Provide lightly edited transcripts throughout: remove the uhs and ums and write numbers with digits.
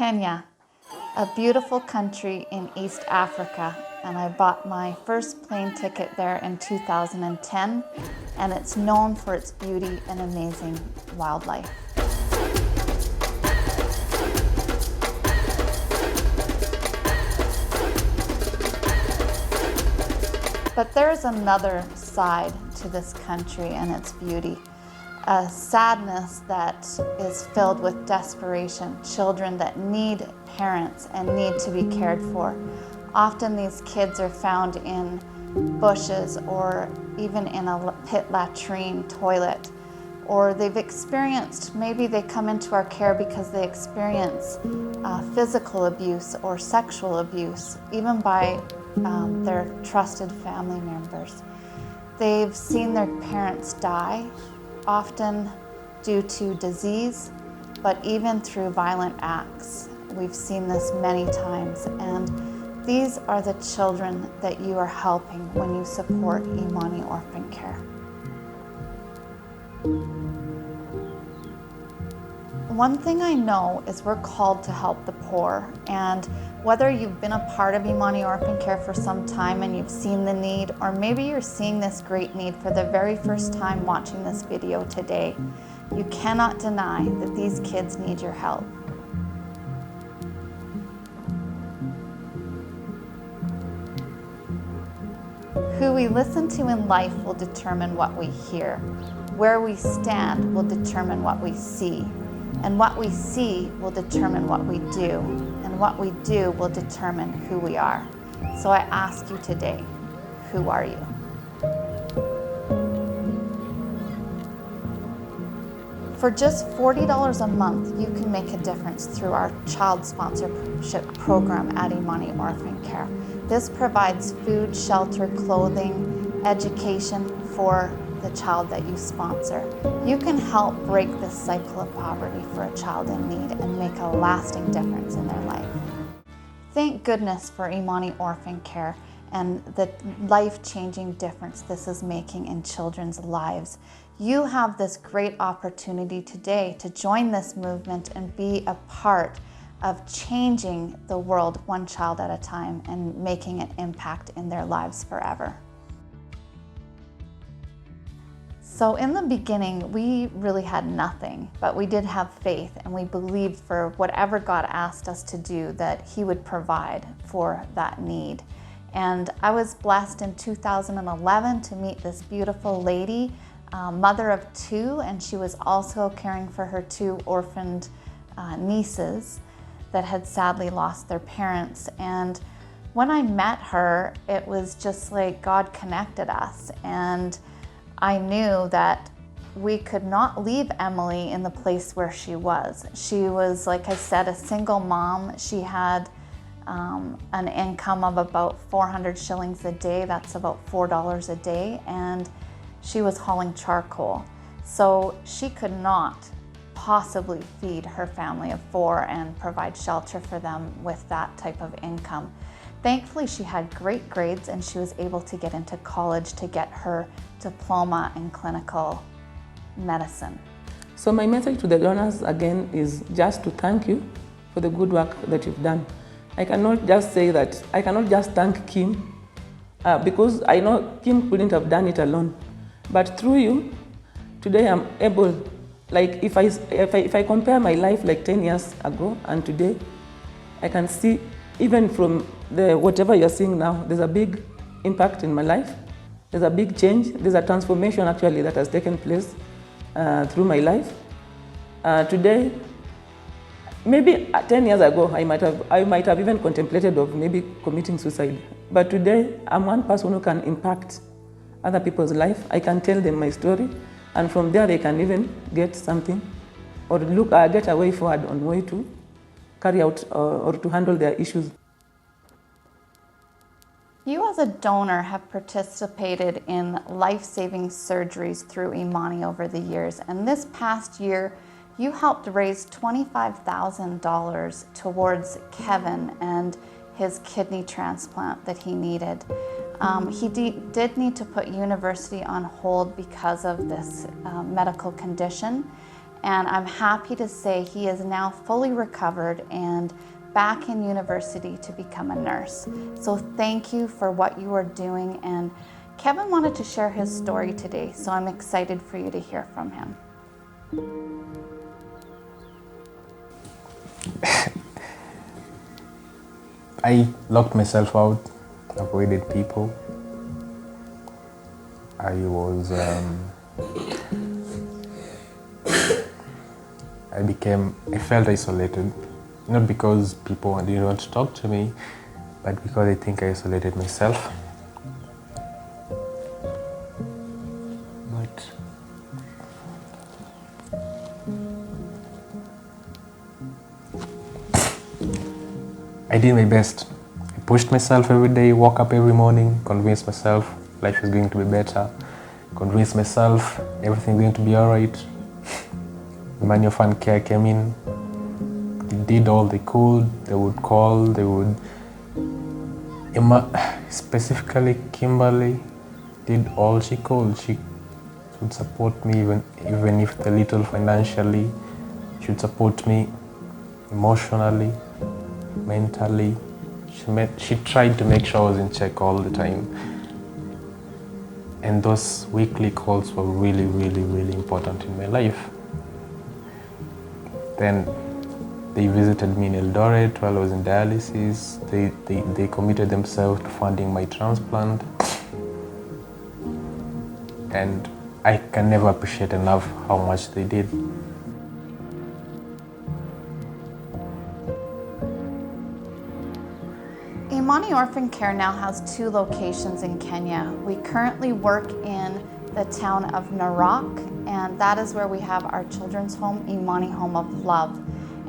Kenya, a beautiful country in East Africa, and I bought my first plane ticket there in 2010, and it's known for its beauty and amazing wildlife. But there's another side to this country and its beauty. A sadness that is filled with desperation, children that need parents and need to be cared for. Often these kids are found in bushes or even in a pit latrine toilet, or they've experienced, maybe they come into our care because they experience physical abuse or sexual abuse, even by their trusted family members. They've seen their parents die, often due to disease, but even through violent acts. We've seen this many times, and these are the children that you are helping when you support Imani Orphan Care. One thing I know is we're called to help the poor, and whether you've been a part of Imani Orphan Care for some time and you've seen the need, or maybe you're seeing this great need for the very first time watching this video today, you cannot deny that these kids need your help. Who we listen to in life will determine what we hear. Where we stand will determine what we see. And what we see will determine what we do. And what we do will determine who we are. So I ask you today, who are you? For just $40 a month, you can make a difference through our child sponsorship program at Imani Orphan Care. This provides food, shelter, clothing, education for the child that you sponsor. You can help break this cycle of poverty for a child in need and make a lasting difference in their life. Thank goodness for Imani Orphan Care and the life-changing difference this is making in children's lives. You have this great opportunity today to join this movement and be a part of changing the world one child at a time and making an impact in their lives forever. So in the beginning, we really had nothing, but we did have faith, and we believed for whatever God asked us to do that He would provide for that need. And I was blessed in 2011 to meet this beautiful lady, mother of two, and she was also caring for her two orphaned nieces that had sadly lost their parents. And when I met her, it was just like God connected us, and I knew that we could not leave Emily in the place where she was. She was, like I said, a single mom. She had an income of about 400 shillings a day. That's about $4 a day. And she was hauling charcoal. So she could not possibly feed her family of four and provide shelter for them with that type of income. Thankfully, she had great grades and she was able to get into college to get her diploma in clinical medicine. So my message to the donors again is just to thank you for the good work that you've done. I cannot just say that, I cannot just thank Kim because I know Kim couldn't have done it alone. But through you, today I'm able, like if I compare my life like 10 years ago and today, I can see even from whatever you're seeing now, there's a big impact in my life. There's a big change. There's a transformation actually that has taken place through my life. Today, maybe 10 years ago, I might have even contemplated of maybe committing suicide. But today, I'm one person who can impact other people's life. I can tell them my story, and from there they can even get something or get a way forward on way to carry out or to handle their issues. You as a donor have participated in life-saving surgeries through Imani over the years, and this past year you helped raise $25,000 towards Kevin and his kidney transplant that he needed. He did need to put university on hold because of this medical condition, And I'm happy to say he is now fully recovered and back in university to become a nurse. So thank you for what you are doing. And Kevin wanted to share his story today, so I'm excited for you to hear from him. I locked myself out, avoided people. I felt isolated, not because people didn't want to talk to me, but because I think I isolated myself. But I did my best. I pushed myself every day, woke up every morning, convinced myself life is going to be better, convinced myself everything's going to be all right. Imani Orphan Care came in, they did all they could. They would call, they would, specifically Kimberly did all she could. She would support me even if a little financially. She would support me emotionally, mentally. She tried to make sure I was in check all the time. And those weekly calls were really, really, really important in my life. Then they visited me in Eldoret while I was in dialysis. They committed themselves to funding my transplant. And I can never appreciate enough how much they did. Imani Orphan Care now has 2 locations in Kenya. We currently work in the town of Narok, and that is where we have our children's home, Imani Home of Love.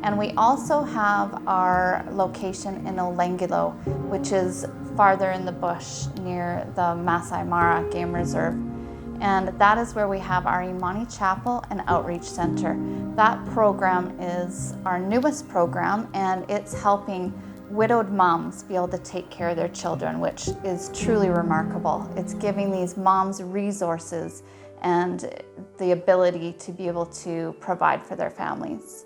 And we also have our location in Olengilo, which is farther in the bush near the Masai Mara Game Reserve. And that is where we have our Imani Chapel and Outreach Center. That program is our newest program, and it's helping widowed moms be able to take care of their children, which is truly remarkable. It's giving these moms resources and the ability to be able to provide for their families.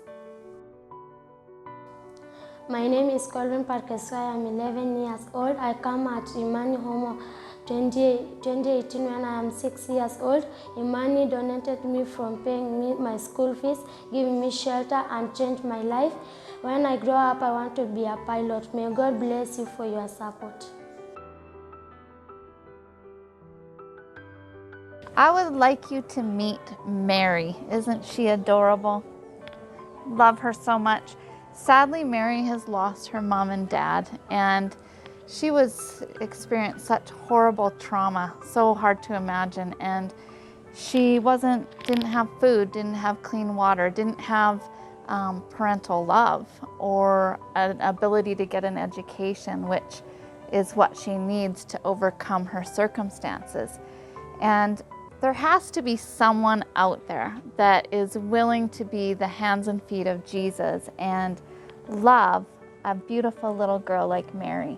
My name is Colvin Parkeswai. I'm 11 years old. I come at Imani Home 2018 when I am 6 years old. Imani donated me from paying me my school fees, giving me shelter and changed my life. When I grow up, I want to be a pilot. May God bless you for your support. I would like you to meet Mary. Isn't she adorable? Love her so much. Sadly, Mary has lost her mom and dad, and she experienced such horrible trauma, so hard to imagine. And she didn't have food, didn't have clean water, didn't have parental love or an ability to get an education, which is what she needs to overcome her circumstances. And there has to be someone out there that is willing to be the hands and feet of Jesus and love a beautiful little girl like Mary.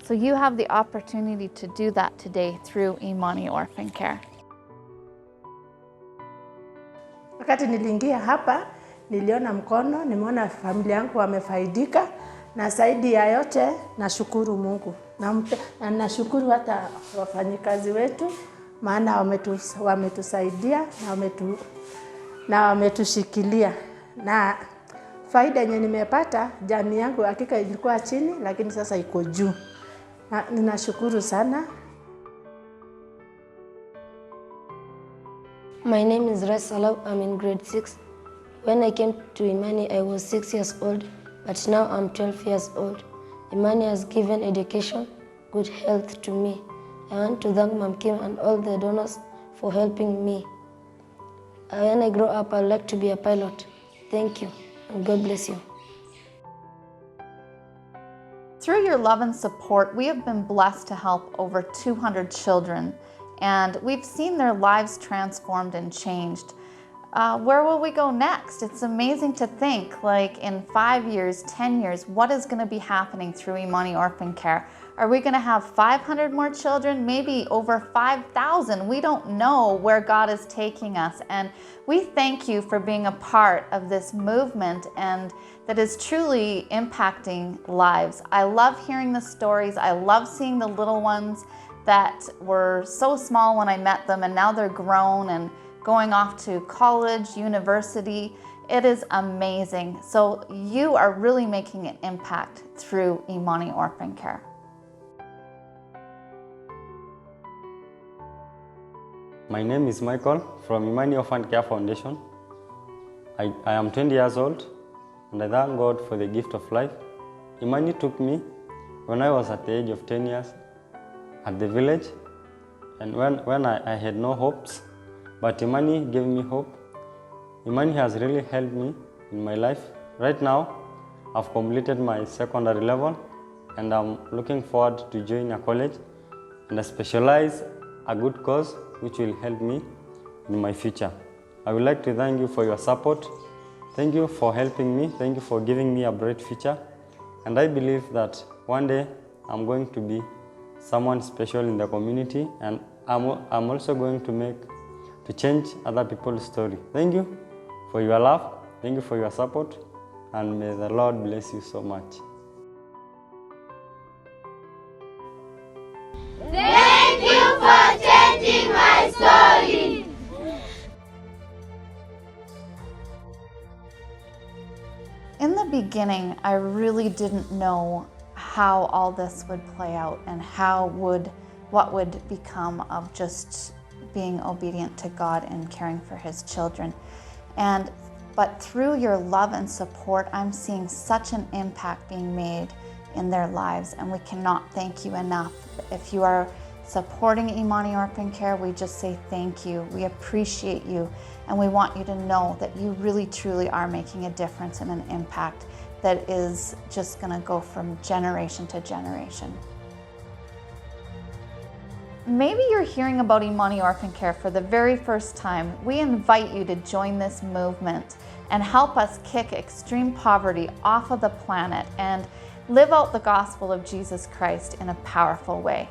So you have the opportunity to do that today through Imani Orphan Care. Wakati niliingia hapa, niliona mkono, nimeona familia yangu wamefaidika, na zaidi ya yote nashukuru Mungu. Na nashukuru hata wafanyikazi wetu, maana wametusaidia na wametushikilia. Na faida yenye nimepata, jamii yangu hakika ilikuwa chini, lakini sasa iko juu. Na ninashukuru sana. My name is Rasalau. I'm in grade 6. When I came to Imani, I was 6 years old, but now I'm 12 years old. Imani has given education, good health to me. I want to thank Mom Kim and all the donors for helping me. When I grow up, I'd like to be a pilot. Thank you, and God bless you. Through your love and support, we have been blessed to help over 200 children, and we've seen their lives transformed and changed. where will we go next? It's amazing to think, like in 5 years, 10 years, what is going to be happening through Imani Orphan Care? Are we going to have 500 more children? Maybe over 5,000? We don't know where God is taking us. And we thank you for being a part of this movement and that is truly impacting lives. I love hearing the stories. I love seeing the little ones that were so small when I met them and now they're grown and going off to college, university. It is amazing. So you are really making an impact through Imani Orphan Care. My name is Michael from Imani Orphan Care Foundation. I am 20 years old and I thank God for the gift of life. Imani took me when I was at the age of 10 years at the village, and when I had no hopes, but Imani gave me hope. Imani has really helped me in my life. Right now, I've completed my secondary level and I'm looking forward to join a college and I specialize a good cause which will help me in my future. I would like to thank you for your support. Thank you for helping me. Thank you for giving me a bright future. And I believe that one day I'm going to be someone special in the community, and I'm also going to change other people's story. Thank you for your love. Thank you for your support. And may the Lord bless you so much. Thank you for changing my story. In the beginning, I really didn't know how all this would play out and what would become of just being obedient to God and caring for His children. But through your love and support, I'm seeing such an impact being made in their lives, and we cannot thank you enough. If you are supporting Imani Orphan Care, we just say thank you. We appreciate you, and we want you to know that you really truly are making a difference and an impact that is just going to go from generation to generation. Maybe you're hearing about Imani Orphan Care for the very first time. We invite you to join this movement and help us kick extreme poverty off of the planet and live out the gospel of Jesus Christ in a powerful way.